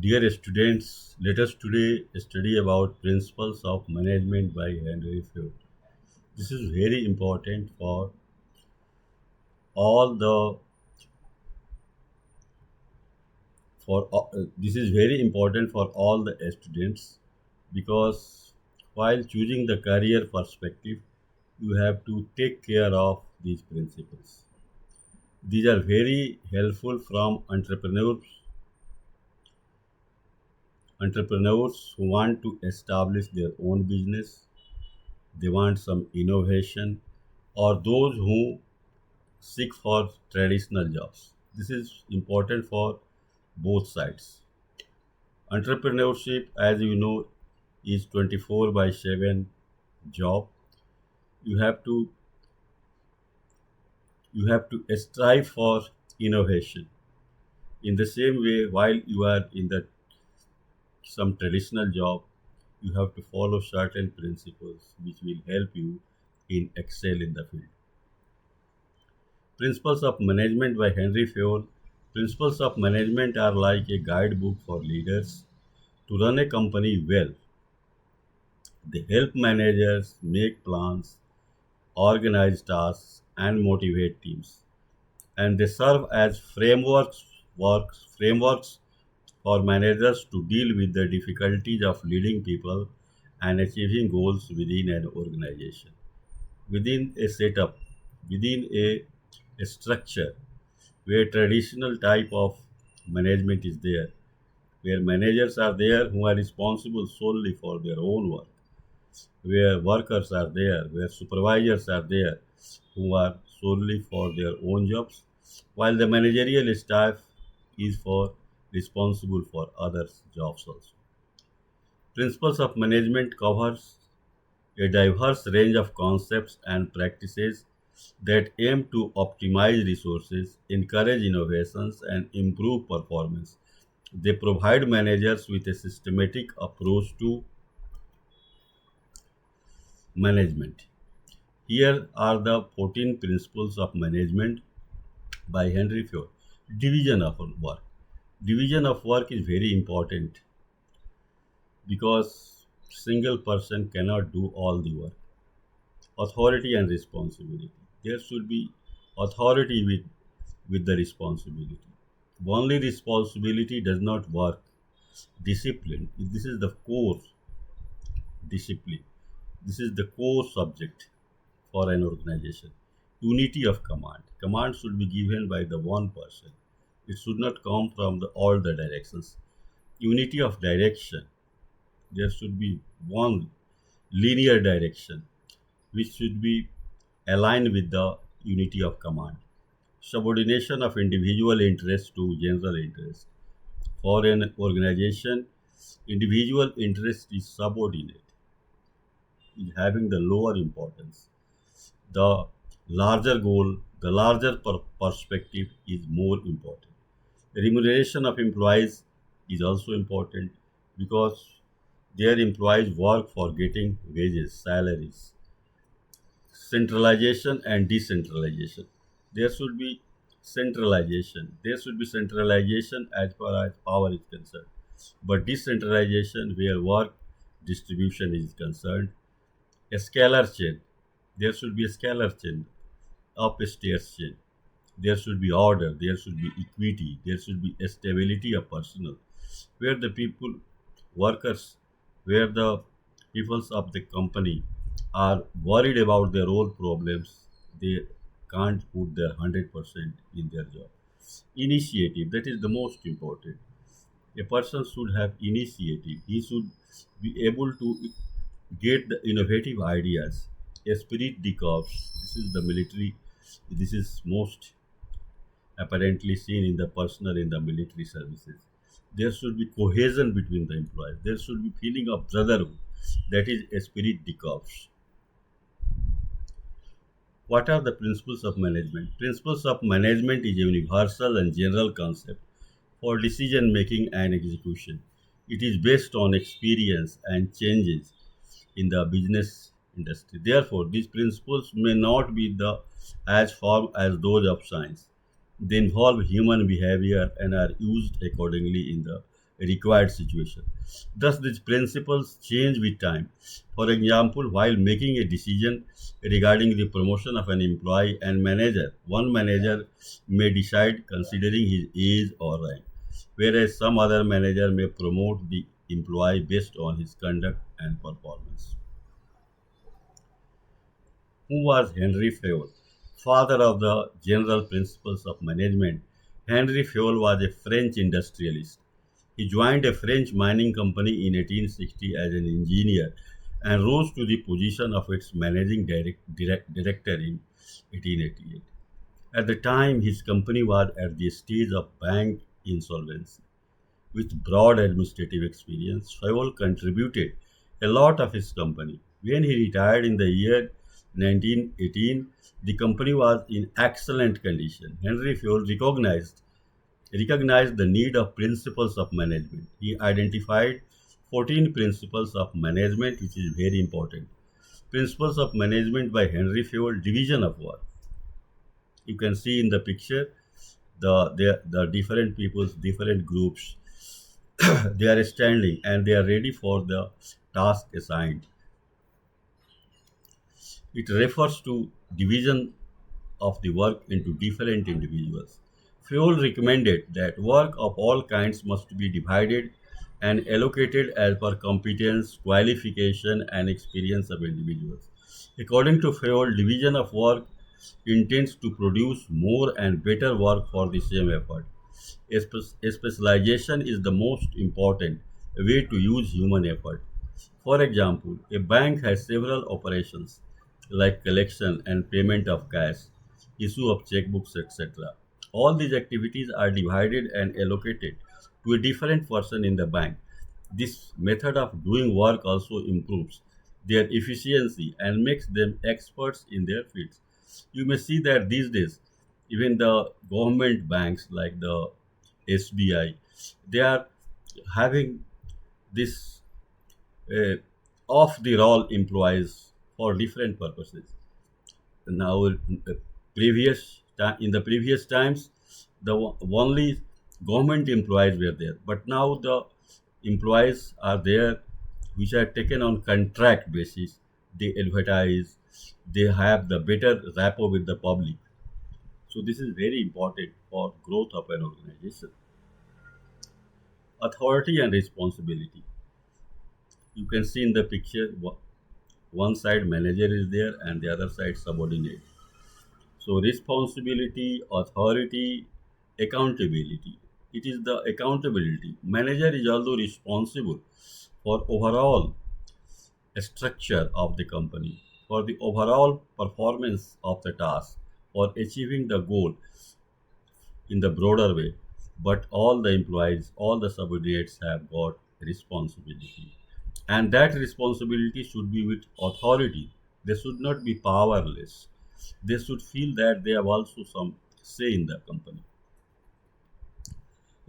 Dear students, let us today study about principles of management by Henry Ford. This is very important all the this is very important for all the students because while choosing the career perspective, you have to take care of these principles. These are very helpful from entrepreneurs who want to establish their own business, they want some innovation, or those who seek for traditional jobs. This is important for both sides. Entrepreneurship, as you know, is 24 by 7 job. You have to you have to strive for innovation. In the same way, while you are in the some traditional job, you have to follow certain principles which will help you in excel in the field. Principles of Management by Henry Fayol. Principles of management are like a guidebook for leaders to run a company well. They help managers make plans, organize tasks, and motivate teams. And they serve as frameworks for managers to deal with the difficulties of leading people and achieving goals within an organization. Within a setup, within a structure, where traditional type of management is there, where managers are there who are responsible solely for their own work, where workers are there, where supervisors are there who are solely for their own jobs, while the managerial staff is for responsible for others' jobs also. Principles of management covers a diverse range of concepts and practices that aim to optimize resources, encourage innovations, and improve performance. They provide managers with a systematic approach to management. Here are the 14 principles of management by Henry Ford. Division of work. Division of work is very important because single person cannot do all the work. Authority and responsibility. There should be authority with the responsibility. Only responsibility does not work. Discipline. This is the core discipline. This is the core subject for an organization. Unity of command. Command should be given by the one person. It should not come from all the directions. Unity of direction. There should be one linear direction which should be aligned with the unity of command. Subordination of individual interest to general interest. For an organization, individual interest is subordinate, is having the lower importance. The larger goal, the larger perspective is more important. Remuneration of employees is also important because their employees work for getting wages, salaries. Centralization and decentralization. There should be centralization. There should be centralization as far as power is concerned, but decentralization where work distribution is concerned. A scalar chain. There should be a scalar chain, upstairs chain. There should be order. There should be equity. There should be a stability of personnel, where the people, workers, where the peoples of the company are worried about their own problems, they can't put their 100% in their job. Initiative, that is the most important. A person should have initiative. He should be able to get the innovative ideas. Esprit de corps, this is the military, this is most apparently seen in the personnel in the military services. There should be cohesion between the employees. There should be feeling of brotherhood. That is esprit de corps. What are the principles of management? Principles of management is a universal and general concept for decision making and execution. It is based on experience and changes in the business industry. Therefore, these principles may not be the as firm as those of science. They involve human behavior and are used accordingly in the required situation. Thus, these principles change with time. For example, while making a decision regarding the promotion of an employee and manager, one manager may decide considering his age or rank, whereas some other manager may promote the employee based on his conduct and performance. Who was Henry Fayol? Father of the general principles of management, Henry Fayol was a French industrialist. He joined a French mining company in 1860 as an engineer and rose to the position of its managing director in 1888. At the time, his company was at the stage of bank insolvency. With broad administrative experience, Fayol contributed a lot of his company. When he retired in the year 1918, the company was in excellent condition. Henry Fayol recognized the need of principles of management. He identified 14 principles of management, which is very important. Principles of management by Henry Fayol, division of work. You can see in the picture the different peoples, different groups, they are standing and they are ready for the task assigned. It refers to division of the work into different individuals. Fayol recommended that work of all kinds must be divided and allocated as per competence, qualification, and experience of individuals. According to Fayol, division of work intends to produce more and better work for the same effort. A specialization is the most important way to use human effort. For example, a bank has several operations like collection and payment of cash, issue of checkbooks, etc. All these activities are divided and allocated to a different person in the bank. This method of doing work also improves their efficiency and makes them experts in their fields. You may see that these days, even the government banks like the SBI, they are having this uh, off the roll employees for different purposes. Now, in the previous times, only government employees were there, but now the employees are there which are taken on contract basis. They advertise, they have the better rapport with the public. So this is very important for growth of an organization. Authority and responsibility. You can see in the picture one side manager is there and the other side subordinate. So responsibility, authority, accountability. It is the accountability. Manager is also responsible for overall structure of the company, for the overall performance of the task, for achieving the goal in the broader way. But all the employees, all the subordinates have got responsibility. And that responsibility should be with authority. They should not be powerless. They should feel that they have also some say in the company.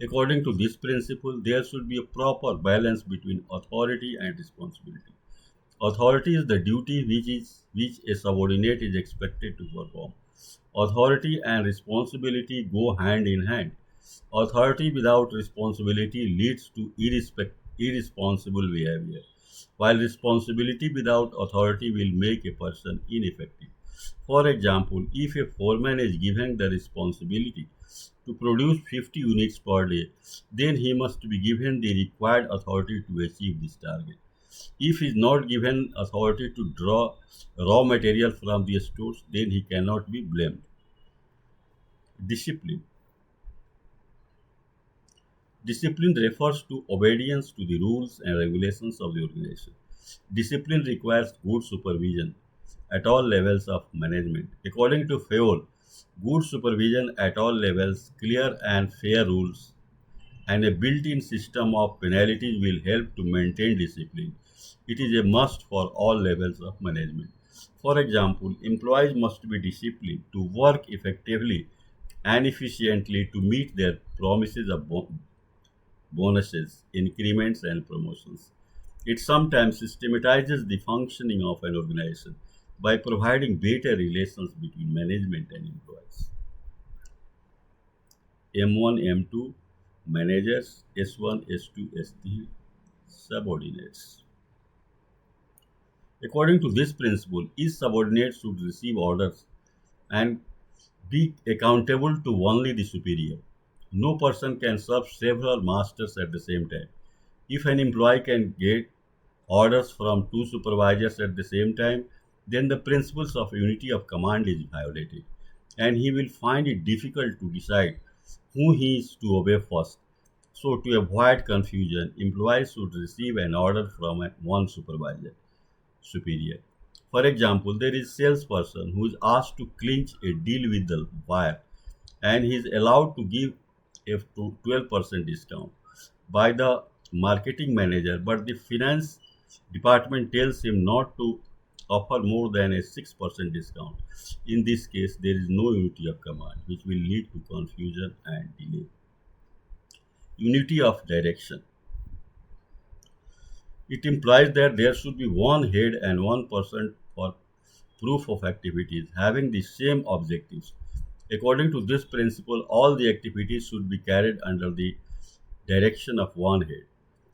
According to this principle, there should be a proper balance between authority and responsibility. Authority is the duty which a subordinate is expected to perform. Authority and responsibility go hand in hand. Authority without responsibility leads to irresponsible behavior, while responsibility without authority will make a person ineffective. For example, if a foreman is given the responsibility to produce 50 units per day, then he must be given the required authority to achieve this target. If he is not given authority to draw raw material from the stores, then he cannot be blamed. Discipline. Discipline refers to obedience to the rules and regulations of the organization. Discipline requires good supervision at all levels of management. According to Fayol, good supervision at all levels, clear and fair rules, and a built-in system of penalties will help to maintain discipline. It is a must for all levels of management. For example, employees must be disciplined to work effectively and efficiently to meet their promises of bonuses, increments, and promotions. It sometimes systematizes the functioning of an organization by providing better relations between management and employees. M1, M2, managers, S1, S2, S3 subordinates. According to this principle, each subordinate should receive orders and be accountable to only the superior. No person can serve several masters at the same time. If an employee can get orders from two supervisors at the same time, then the principles of unity of command is violated, and he will find it difficult to decide who he is to obey first. So, to avoid confusion, employees should receive an order from one supervisor superior. For example, there is salesperson who is asked to clinch a deal with the buyer, and he is allowed to give a 12% discount by the marketing manager, but the finance department tells him not to offer more than a 6% discount. In this case, there is no unity of command, which will lead to confusion and delay. Unity of direction. It implies that there should be one head and one person for proof of activities having the same objectives. According to this principle, all the activities should be carried under the direction of one head,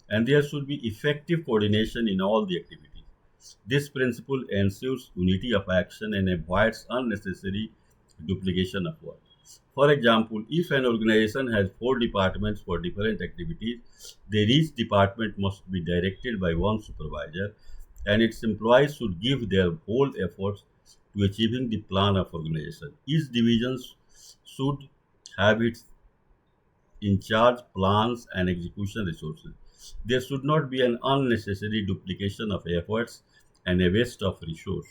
and there should be effective coordination in all the activities. This principle ensures unity of action and avoids unnecessary duplication of work. For example, if an organization has four departments for different activities, then each department must be directed by one supervisor, and its employees should give their whole efforts to achieving the plan of organization. Each division should have its in charge plans and execution resources. There should not be an unnecessary duplication of efforts and a waste of resource.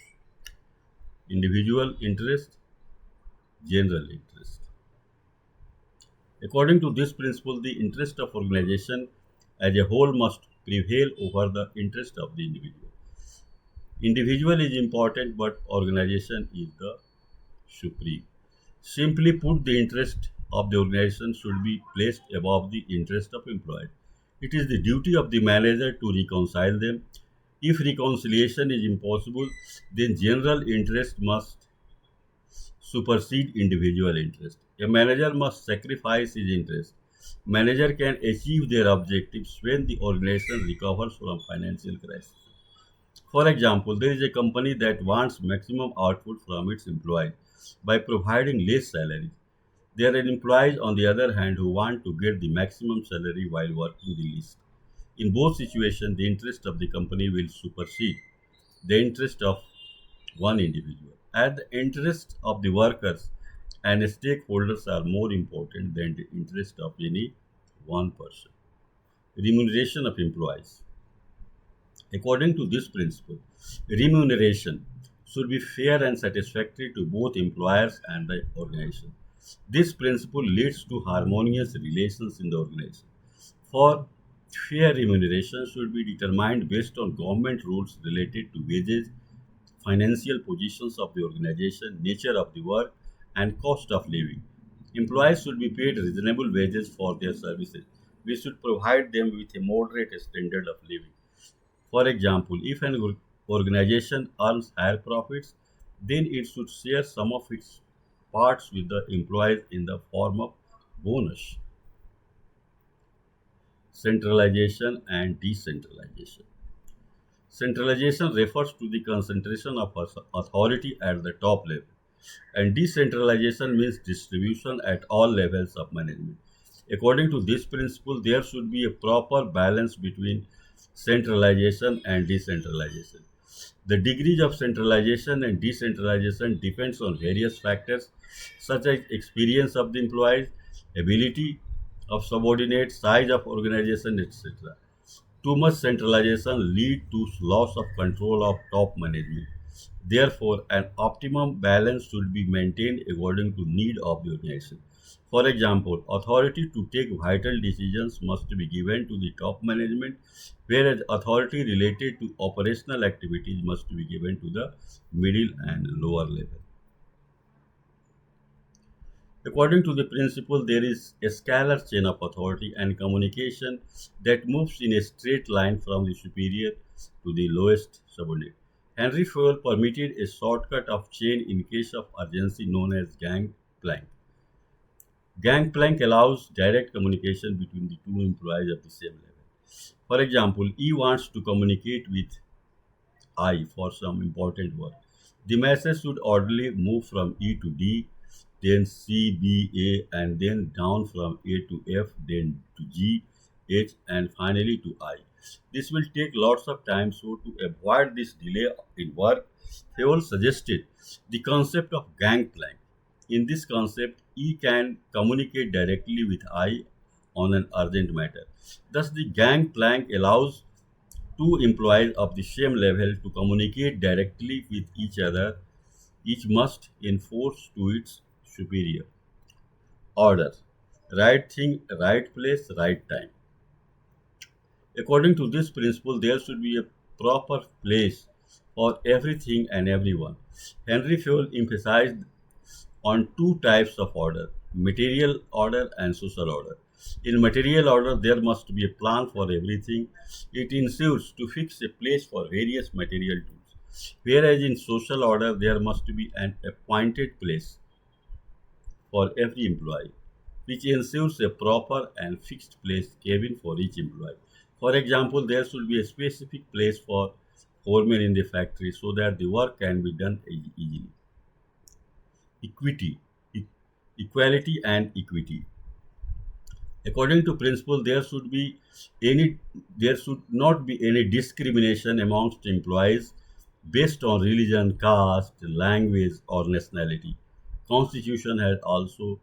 Individual interest, general interest. According to this principle, the interest of organization as a whole must prevail over the interest of the individual. Individual is important, but organization is the supreme. Simply put, the interest of the organization should be placed above the interest of employees. It is the duty of the manager to reconcile them. If reconciliation is impossible, then general interest must supersede individual interest. A manager must sacrifice his interest. Manager can achieve their objectives when the organization recovers from financial crisis. For example, there is a company that wants maximum output from its employees by providing less salary. There are employees, on the other hand, who want to get the maximum salary while working the least. In both situations, the interest of the company will supersede the interest of one individual. And the interests of the workers and stakeholders are more important than the interest of any one person. Remuneration of employees. According to this principle, remuneration should be fair and satisfactory to both employers and the organization. This principle leads to harmonious relations in the organization. For fair remuneration should be determined based on government rules related to wages, financial positions of the organization, nature of the work, and cost of living. Employees should be paid reasonable wages for their services. We should provide them with a moderate standard of living. For example, if an organization earns higher profits, then it should share some of its parts with the employees in the form of bonus. Centralization and decentralization. Centralization refers to the concentration of authority at the top level, and decentralization means distribution at all levels of management. According to this principle, there should be a proper balance between centralization and decentralization. The degrees of centralization and decentralization depends on various factors such as experience of the employees, ability of subordinates, size of organization, etc. Too much centralization leads to loss of control of top management. Therefore, an optimum balance should be maintained according to need of the organization. For example, authority to take vital decisions must be given to the top management, whereas authority related to operational activities must be given to the middle and lower level. According to the principle, there is a scalar chain of authority and communication that moves in a straight line from the superior to the lowest subordinate. Henry Fayol permitted a shortcut of chain in case of urgency known as gangplank. Gangplank allows direct communication between the two employees at the same level. For example, E wants to communicate with I for some important work. The message should orderly move from E to D, then C, B, A, and then down from A to F, then to G, H, and finally to I. This will take lots of time, so to avoid this delay in work, Fayol suggested the concept of gangplank. In this concept, E can communicate directly with I on an urgent matter. Thus, the gangplank allows two employees of the same level to communicate directly with each other. Each must enforce to its superior. Order. Right thing, right place, right time. According to this principle, there should be a proper place for everything and everyone. Henry Fayol emphasized on two types of order: material order and social order. In material order, there must be a plan for everything. It ensures to fix a place for various material tools. Whereas in social order, there must be an appointed place for every employee, which ensures a proper and fixed place cabin for each employee. For example, there should be a specific place for foremen in the factory so that the work can be done easily. Equity, e- equality and equity. According to principle, any there should not be any discrimination amongst employees based on religion, caste, language, or nationality. Constitution has also,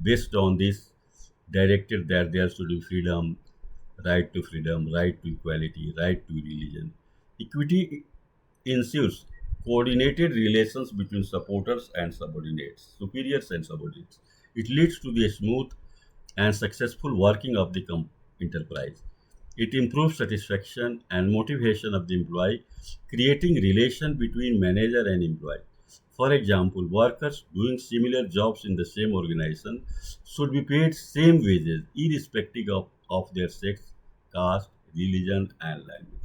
based on this, directed that there should be freedom, right to equality, right to religion. Equity ensures coordinated relations between supporters and subordinates, superiors and subordinates. It leads to the smooth and successful working of the enterprise. It improves satisfaction and motivation of the employee, creating relation between manager and employee. For example, workers doing similar jobs in the same organization should be paid same wages irrespective of their sex, caste, religion, and language.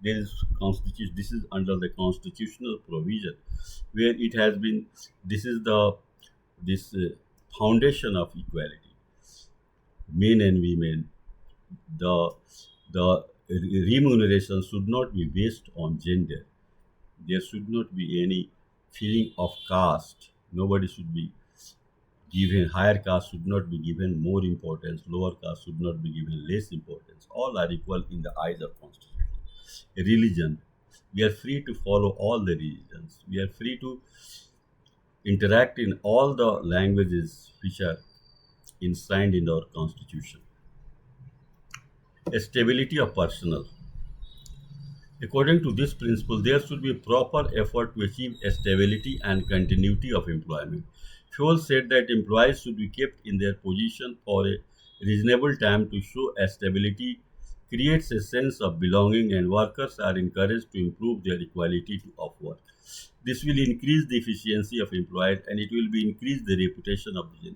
This is under the constitutional provision where it has been, this is the this foundation of equality. Men and women, the the remuneration should not be based on gender. There should not be any feeling of caste. Nobody should be given, higher caste should not be given more importance, lower caste should not be given less importance. All are equal in the eyes of constitution. Religion, we are free to follow all the religions, we are free to interact in all the languages which are enshrined in our constitution. A stability of personnel. According to this principle, there should be a proper effort to achieve a stability and continuity of employment. Fowle said that employees should be kept in their position for a reasonable time to show a stability creates a sense of belonging, and workers are encouraged to improve their equality of work. This will increase the efficiency of employees, and it will be increase the reputation of the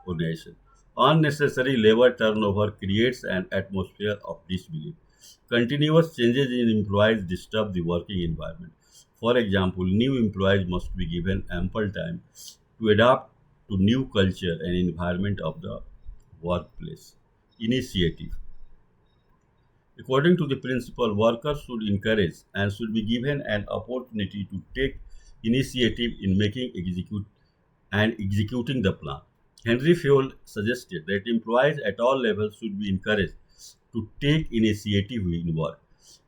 organization. Unnecessary labor turnover creates an atmosphere of disbelief. Continuous changes in employees disturb the working environment. For example, new employees must be given ample time to adapt to new culture and environment of the workplace. Initiative. According to the principle, workers should encourage and should be given an opportunity to take initiative in making execute and executing the plan. Henry Fayol suggested that employees at all levels should be encouraged to take initiative in work.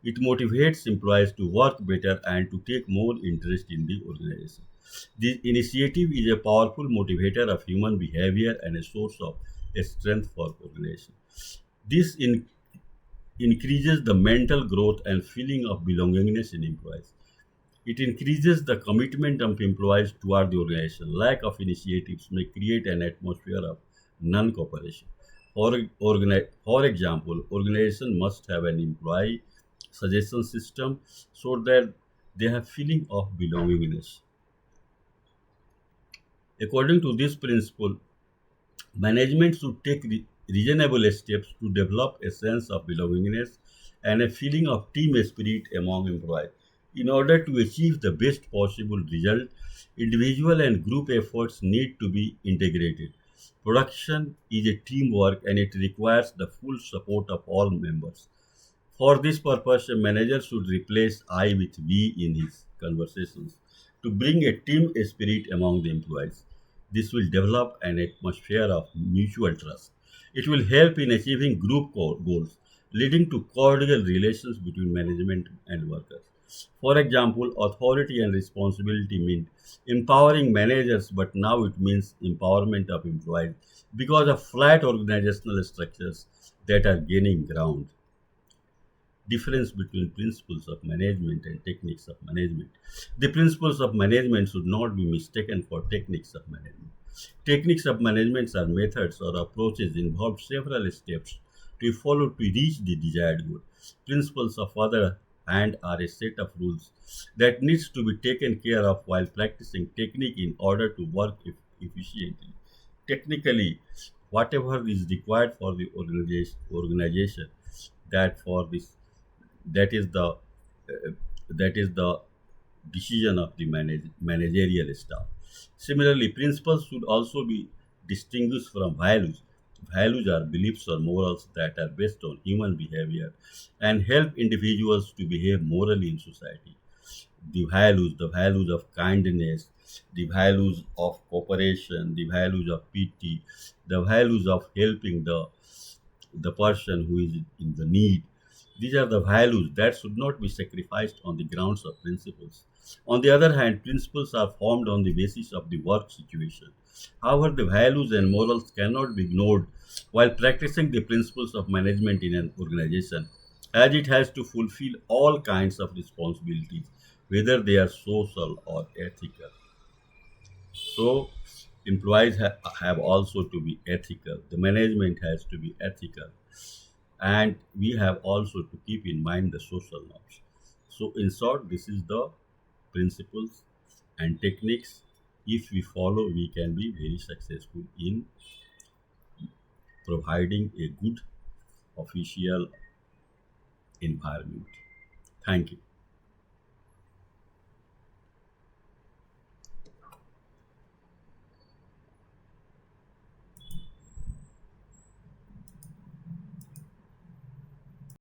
It motivates employees to work better and to take more interest in the organization. This initiative is a powerful motivator of human behavior and a source of strength for organization. This increases the mental growth and feeling of belongingness in employees. It increases the commitment of employees toward the organization. Lack of initiatives may create an atmosphere of non cooperation. For example, organization must have an employee suggestion system so that they have feeling of belongingness. According to this principle, management should take reasonable steps to develop a sense of belongingness and a feeling of team spirit among employees. In order to achieve the best possible result, Individual and group efforts need to be integrated. Production is a teamwork and it requires the full support of all members. For this purpose, a manager should replace I with we in his conversations to bring a team spirit among the employees. This will develop an atmosphere of mutual trust. It will help in achieving group goals, leading to cordial relations between management and workers. For example, authority and responsibility mean empowering managers, but now it means empowerment of employees because of flat organizational structures that are gaining ground. Difference between principles of management and techniques of management. The principles of management should not be mistaken for techniques of management. Techniques of management are methods or approaches involve several steps to follow to reach the desired goal. Principles of other hand are a set of rules that needs to be taken care of while practicing technique in order to work efficiently. Technically, whatever is required for the organization that for this that is the that is the decision of the managerial staff. Similarly, principles should also be distinguished from values. Values are beliefs or morals that are based on human behavior and help individuals to behave morally in society. The values of kindness, the values of cooperation, the values of pity, the values of helping the person who is in the need. These are the values that should not be sacrificed on the grounds of principles. On the other hand, principles are formed on the basis of the work situation. However, the values and morals cannot be ignored while practicing the principles of management in an organization, as it has to fulfill all kinds of responsibilities, whether they are social or ethical. So, employees have also to be ethical. The management has to be ethical, and we have also to keep in mind the social norms. So, in short, this is the principles and techniques. If we follow, we can be very successful in providing a good official environment. Thank you.